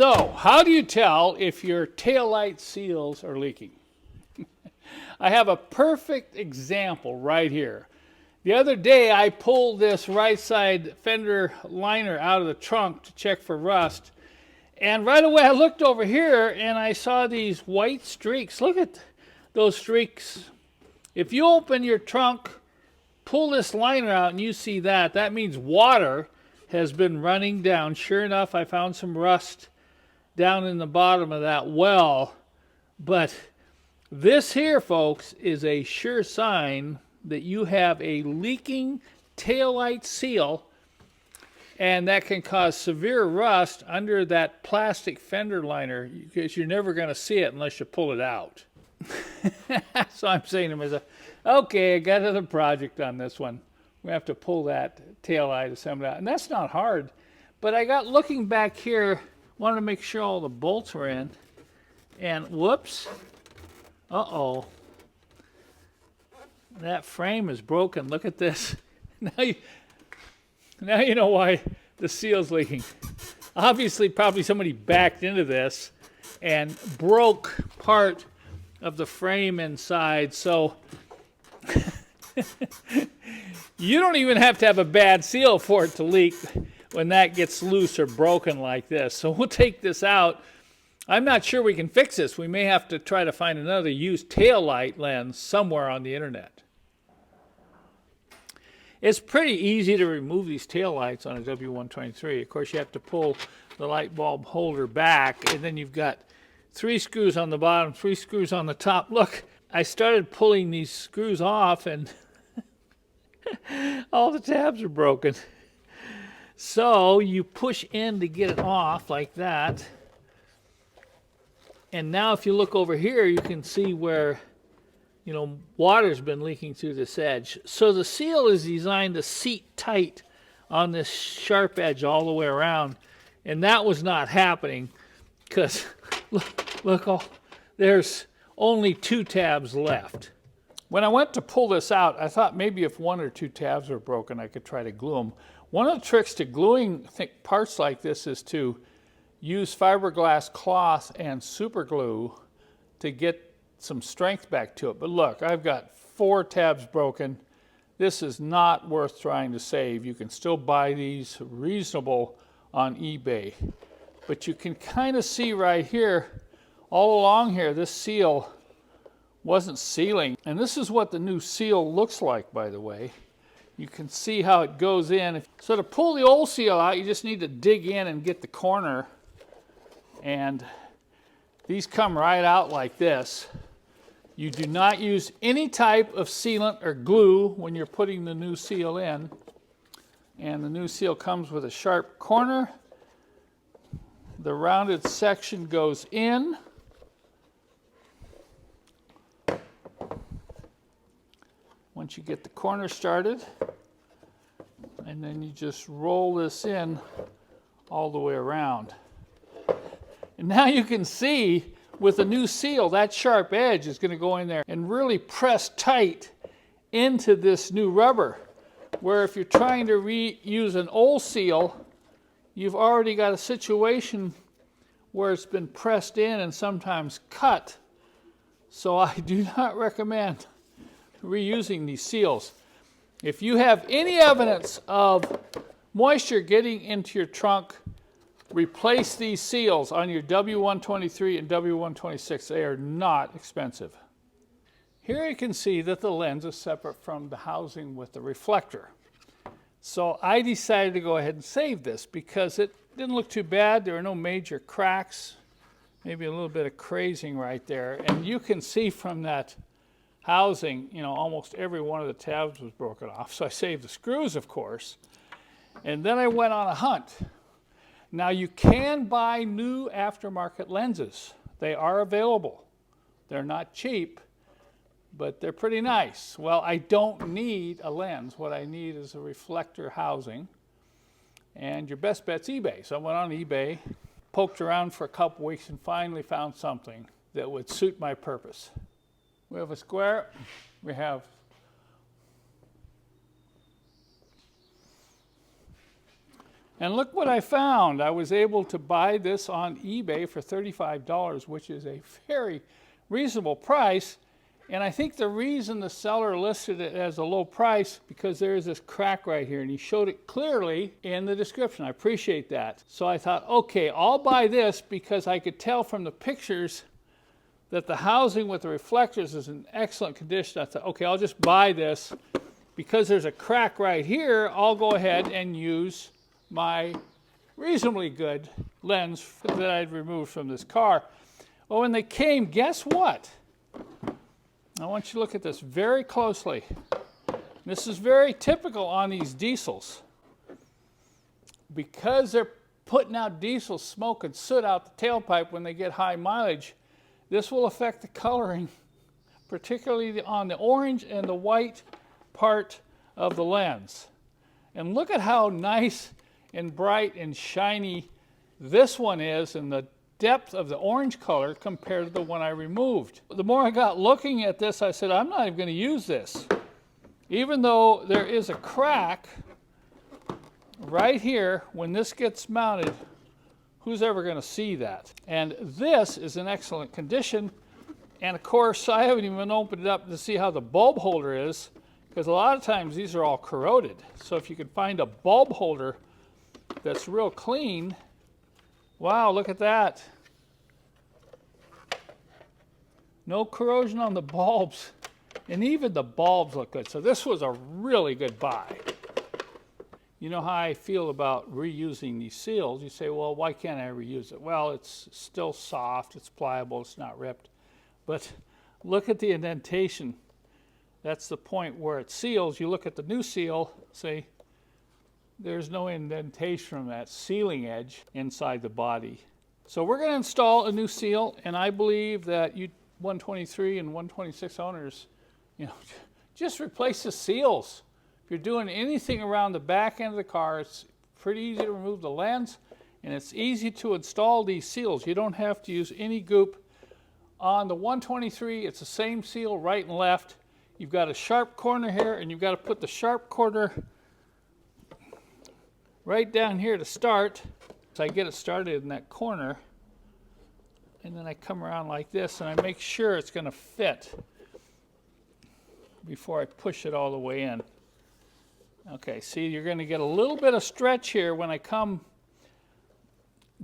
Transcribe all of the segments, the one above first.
So, how do you tell if your taillight seals are leaking? I have a perfect example right here. The other day I pulled this right side fender liner out of the trunk to check for rust. And right away I looked over here and I saw these white streaks. Look at those streaks. If you open your trunk, pull this liner out and you see that, that means water has been running down. Sure enough, I found some rust down in the bottom of that well. But this here, folks, is a sure sign that you have a leaking taillight seal, and that can cause severe rust under that plastic fender liner, because you're never going to see it unless you pull it out. So I'm saying to myself, okay, I got another project on this one. We have to pull that taillight assembly out. And that's not hard. But I got looking back here, wanted to make sure all the bolts were in. And whoops. Uh-oh. That frame is broken. Look at this. Now you know why the seal's leaking. Obviously, probably somebody backed into this and broke part of the frame inside. So you don't even have to have a bad seal for it to leak when that gets loose or broken like this. So we'll take this out. I'm not sure we can fix this. We may have to try to find another used taillight lens somewhere on the internet. It's pretty easy to remove these taillights on a W123. Of course, you have to pull the light bulb holder back, and then you've got 3 screws on the bottom, 3 screws on the top. Look, I started pulling these screws off, and all the tabs are broken. So you push in to get it off like that. And now if you look over here, you can see where, you know, water's been leaking through this edge. So the seal is designed to seat tight on this sharp edge all the way around. And that was not happening because look, there's only 2 tabs left. When I went to pull this out, I thought maybe if 1 or 2 tabs were broken, I could try to glue them. One of the tricks to gluing parts like this is to use fiberglass cloth and super glue to get some strength back to it. But look, I've got 4 tabs broken. This is not worth trying to save. You can still buy these reasonable on eBay. But you can kind of see right here, all along here, this seal wasn't sealing. And this is what the new seal looks like, by the way. You can see how it goes in. So to pull the old seal out, you just need to dig in and get the corner. And these come right out like this. You do not use any type of sealant or glue when you're putting the new seal in. And the new seal comes with a sharp corner. The rounded section goes in. Once you get the corner started, and then you just roll this in all the way around. And now you can see with the new seal, that sharp edge is going to go in there and really press tight into this new rubber. Where if you're trying to reuse an old seal, you've already got a situation where it's been pressed in and sometimes cut. So I do not recommend reusing these seals. If you have any evidence of moisture getting into your trunk, replace these seals on your W123 and W126. They are not expensive. Here you can see that the lens is separate from the housing with the reflector. So I decided to go ahead and save this because it didn't look too bad. There are no major cracks, maybe a little bit of crazing right there. And you can see from that housing, you know, almost every one of the tabs was broken off. So I saved the screws, of course. And then I went on a hunt. Now you can buy new aftermarket lenses. They are available. They're not cheap, but they're pretty nice. Well, I don't need a lens. What I need is a reflector housing. And your best bet's eBay. So I went on eBay, poked around for a couple weeks, and finally found something that would suit my purpose. We have a square. We have And look what I found. I was able to buy this on eBay for $35, which is a very reasonable price. And I think the reason the seller listed it as a low price, because there is this crack right here, and he showed it clearly in the description. I appreciate that. So I thought, okay, I'll buy this because I could tell from the pictures that the housing with the reflectors is in excellent condition. I thought, okay, I'll just buy this. Because there's a crack right here, I'll go ahead and use my reasonably good lens that I'd removed from this car. Well, when they came, guess what? I want you to look at this very closely. This is very typical on these diesels. Because they're putting out diesel smoke and soot out the tailpipe when they get high mileage, this will affect the coloring, particularly on the orange and the white part of the lens. And look at how nice and bright and shiny this one is, and the depth of the orange color compared to the one I removed. The more I got looking at this, I said, I'm not even going to use this. Even though there is a crack right here, when this gets mounted, who's ever going to see that? And this is in excellent condition. And of course, I haven't even opened it up to see how the bulb holder is, because a lot of times these are all corroded. So if you could find a bulb holder that's real clean, wow, look at that. No corrosion on the bulbs. And even the bulbs look good. So this was a really good buy. You know how I feel about reusing these seals. You say, well, why can't I reuse it? Well, it's still soft, it's pliable, it's not ripped. But look at the indentation. That's the point where it seals. You look at the new seal, say, there's no indentation from that sealing edge inside the body. So we're going to install a new seal, and I believe that you 123 and 126 owners, just replace the seals. If you're doing anything around the back end of the car, it's pretty easy to remove the lens, and it's easy to install these seals. You don't have to use any goop. On the 123, it's the same seal right and left. You've got a sharp corner here, and you've got to put the sharp corner right down here to start. So I get it started in that corner, and then I come around like this, and I make sure it's going to fit before I push it all the way in. Okay, see, you're going to get a little bit of stretch here when I come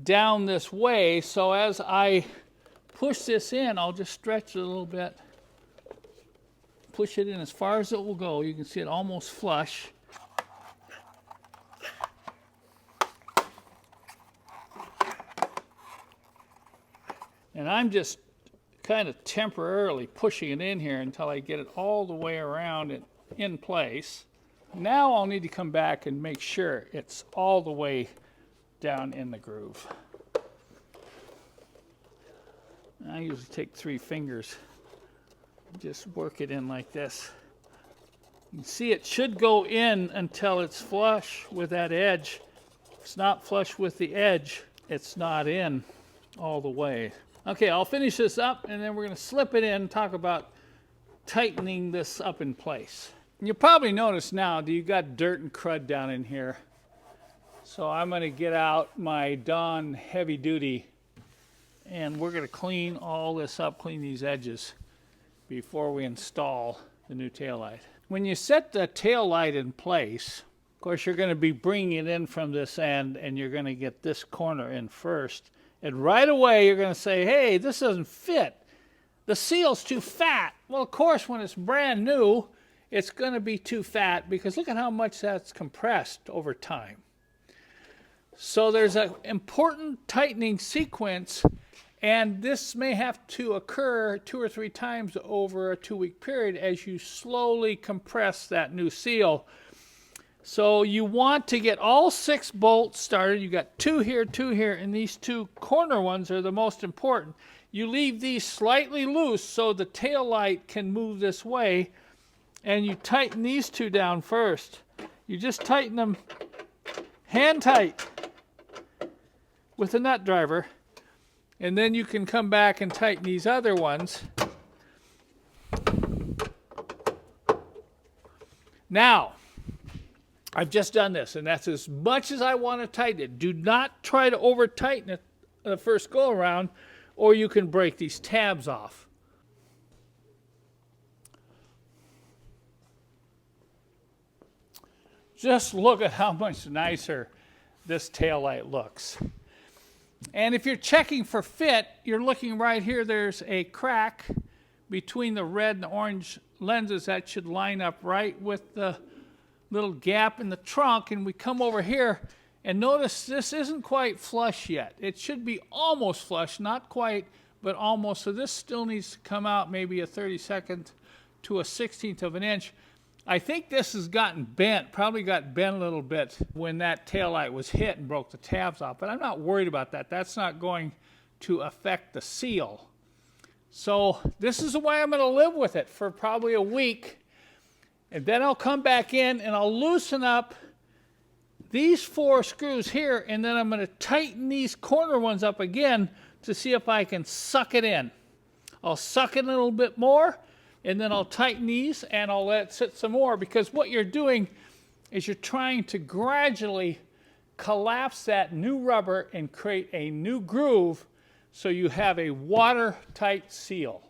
down this way, so as I push this in, I'll just stretch it a little bit. Push it in as far as it will go. You can see it almost flush. And I'm just kind of temporarily pushing it in here until I get it all the way around and in place. Now I'll need to come back and make sure it's all the way down in the groove. I usually take 3 fingers, just work it in like this. You can see it should go in until it's flush with that edge. If it's not flush with the edge, it's not in all the way. Okay, I'll finish this up, and then we're going to slip it in and talk about tightening this up in place. You probably notice now that you got dirt and crud down in here. So I'm going to get out my Dawn Heavy Duty, and we're going to clean all this up, clean these edges before we install the new taillight. When you set the taillight in place, of course you're going to be bringing it in from this end, and you're going to get this corner in first. And right away you're going to say, hey, this doesn't fit. The seal's too fat. Well, of course, when it's brand new, it's going to be too fat, because look at how much that's compressed over time. So there's an important tightening sequence, and this may have to occur 2 or 3 times over a 2-week period as you slowly compress that new seal. So you want to get all 6 bolts started. You got 2 here, 2 here, and these 2 corner ones are the most important. You leave these slightly loose so the tail light can move this way, and you tighten these 2 down first. You just tighten them hand tight with a nut driver, and then you can come back and tighten these other ones. Now, I've just done this, and that's as much as I want to tighten it. Do not try to over tighten it the first go around, or you can break these tabs off. Just look at how much nicer this taillight looks. And if you're checking for fit, you're looking right here, there's a crack between the red and the orange lenses that should line up right with the little gap in the trunk. And we come over here and notice this isn't quite flush yet. It should be almost flush, not quite, but almost. So this still needs to come out maybe a 32nd to a 16th of an inch. I think this has gotten bent, probably got bent a little bit when that taillight was hit and broke the tabs off, but I'm not worried about that. That's not going to affect the seal. So this is the way I'm going to live with it for probably a week, and then I'll come back in and I'll loosen up these 4 screws here, and then I'm going to tighten these corner ones up again to see if I can suck it in. I'll suck it a little bit more, and then I'll tighten these and I'll let it sit some more, because what you're doing is you're trying to gradually collapse that new rubber and create a new groove so you have a watertight seal.